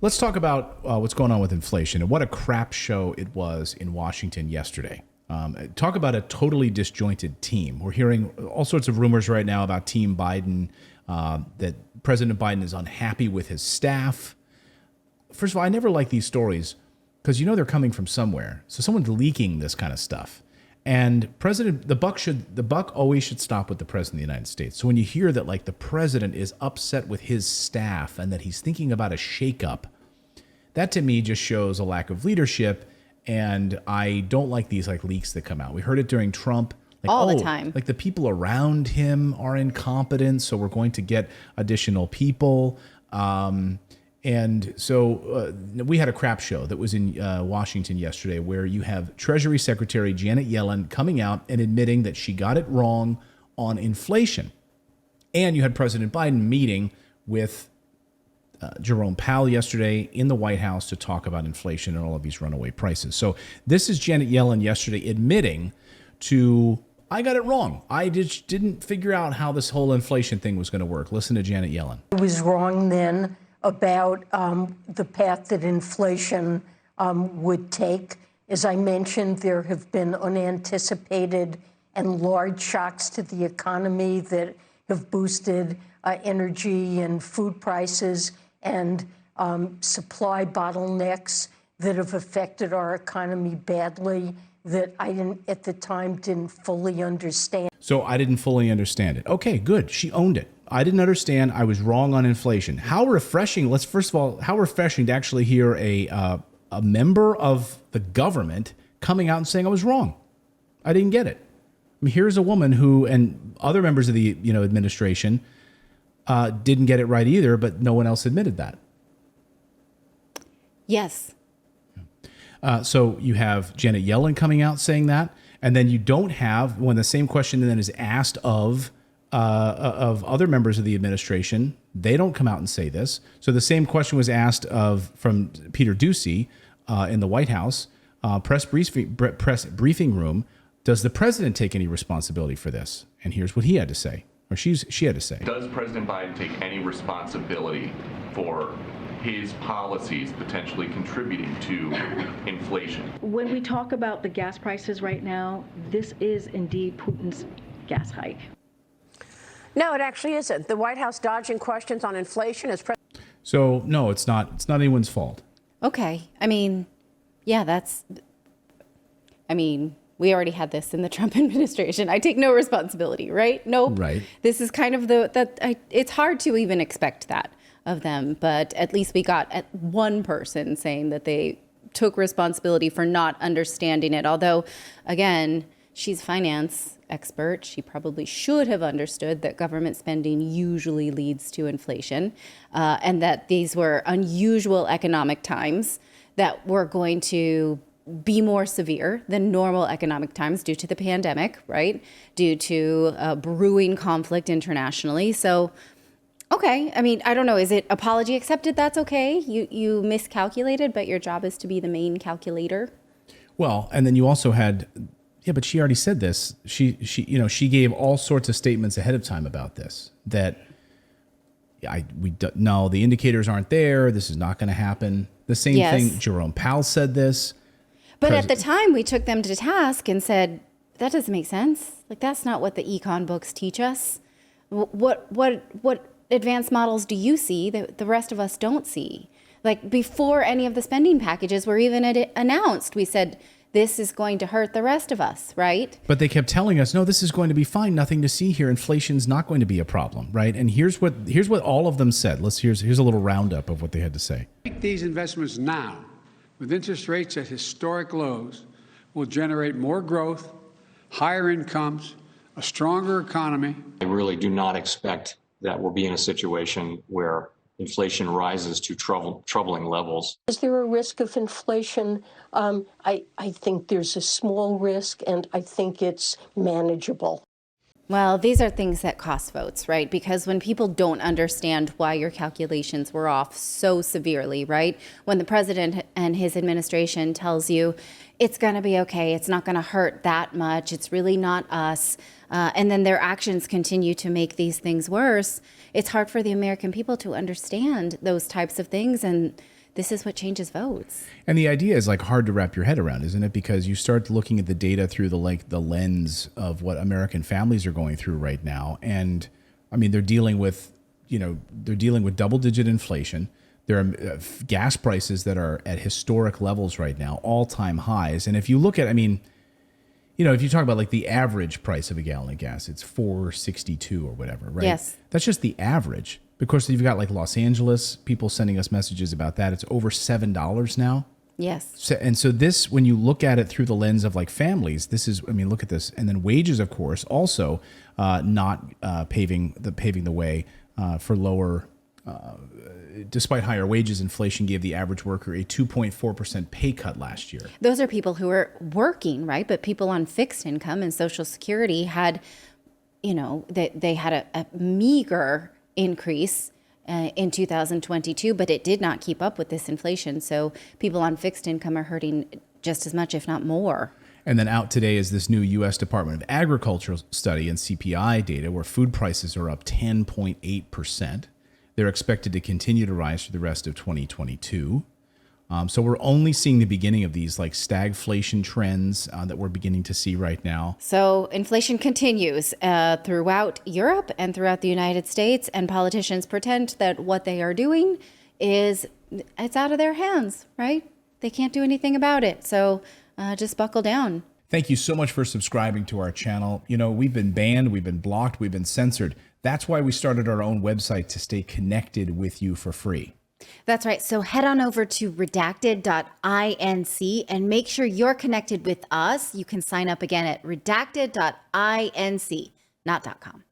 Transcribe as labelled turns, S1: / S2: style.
S1: Let's talk about what's going on with inflation and what a crap show it was in Washington yesterday. Talk about a totally disjointed team. We're hearing all sorts of rumors right now about Team Biden, that President Biden is unhappy with his staff. First of all, I never like these stories because you know they're coming from somewhere. So someone's leaking this kind of stuff. And the buck always should stop with the president of the United States. So when you hear that like the president is upset with his staff and that he's thinking about a shakeup, that to me just shows a lack of leadership. And I don't like these like leaks that come out. We heard it during Trump. Like,
S2: all the time.
S1: Like the people around him are incompetent, so we're going to get additional people. And so we had a crap show that was in Washington yesterday where you have Treasury Secretary Janet Yellen coming out and admitting that she got it wrong on inflation. And you had President Biden meeting with Jerome Powell yesterday in the White House to talk about inflation and all of these runaway prices. So this is Janet Yellen yesterday admitting to, I got it wrong. I just didn't figure out how this whole inflation thing was going to work. Listen to Janet Yellen.
S3: I was wrong then about the path that inflation would take. As I mentioned, there have been unanticipated and large shocks to the economy that have boosted energy and food prices and supply bottlenecks that have affected our economy badly that I at the time didn't fully understand.
S1: So I didn't fully understand it. Okay, good. She owned it. I didn't understand. I was wrong on inflation. How refreshing. Let's first of all, how refreshing to actually hear a member of the government coming out and saying I was wrong. I didn't get it. I mean, here's a woman who, and other members of the administration didn't get it right either, but no one else admitted that.
S2: Yes.
S1: So you have Janet Yellen coming out saying that, and then you don't have, when the same question then is asked of other members of the administration, they don't come out and say this. So the same question was asked from Peter Doocy in the White House press briefing room. Does the president take any responsibility for this? And here's what he had to say, or she had to say.
S4: Does President Biden take any responsibility for his policies potentially contributing to inflation?
S5: When we talk about the gas prices right now, this is indeed Putin's gas hike.
S6: No, it actually isn't. The White House dodging questions on inflation is.
S1: So no, it's not. It's not anyone's fault.
S2: Okay. I mean, yeah, we already had this in the Trump administration. I take no responsibility, right? Nope.
S1: Right.
S2: This is kind of it's hard to even expect that of them, but at least we got at one person saying that they took responsibility for not understanding it. Although, again, she's a finance expert. She probably should have understood that government spending usually leads to inflation, and that these were unusual economic times that were going to be more severe than normal economic times due to the pandemic, right? Due to brewing conflict internationally. So, okay. I mean, I don't know. Is it apology accepted? That's okay. You miscalculated, but your job is to be the main calculator. Well, and then you also had, but she already said this. She gave all sorts of statements ahead of time about this, that no, the indicators aren't there. This is not going to happen. The same thing. Jerome Powell said this. But at the time, we took them to task and said, that doesn't make sense. Like, that's not what the econ books teach us. What advanced models do you see that the rest of us don't see? Like, before any of the spending packages were even announced, we said, this is going to hurt the rest of us, right?
S1: But they kept telling us, no, this is going to be fine. Nothing to see here. Inflation's not going to be a problem, right? And here's what all of them said. Here's a little roundup of what they had to say.
S7: Make these investments now, with interest rates at historic lows, will generate more growth, higher incomes, a stronger economy.
S8: I really do not expect that we'll be in a situation where inflation rises to troubling levels.
S3: Is there a risk of inflation? I think there's a small risk, and I think it's manageable.
S2: Well, these are things that cost votes, right? Because when people don't understand why your calculations were off so severely, right? When the president and his administration tells you it's going to be okay, it's not going to hurt that much, it's really not us, and then their actions continue to make these things worse, it's hard for the American people to understand those types of things. And this is what changes votes.
S1: And the idea is like hard to wrap your head around, isn't it? Because you start looking at the data through the lens of what American families are going through right now. And I mean, they're dealing with double-digit inflation. There are gas prices that are at historic levels right now, all-time highs. And if you look at, I mean, if you talk about like the average price of a gallon of gas, it's $4.62 or whatever, right?
S2: Yes.
S1: That's just the average. Because you've got like Los Angeles, people sending us messages about that. It's over $7 now.
S2: Yes.
S1: So this, when you look at it through the lens of like families, this is, I mean, look at this. And then wages, of course, also not paving the way for lower, despite higher wages, inflation gave the average worker a 2.4% pay cut last year.
S2: Those are people who are working, right? But people on fixed income and Social Security had, they had a meager increase in 2022, but it did not keep up with this inflation. So people on fixed income are hurting just as much, if not more.
S1: And then out today is this new U.S. Department of Agriculture study and CPI data where food prices are up 10.8%. They're expected to continue to rise for the rest of 2022. So we're only seeing the beginning of these like stagflation trends that we're beginning to see right now.
S2: So inflation continues throughout Europe and throughout the United States, and politicians pretend that what they are doing it's out of their hands, right? They can't do anything about it. So just buckle down.
S1: Thank you so much for subscribing to our channel. We've been banned, we've been blocked, we've been censored. That's why we started our own website to stay connected with you for free.
S2: That's right. So head on over to redacted.inc and make sure you're connected with us. You can sign up again at redacted.inc, not .com.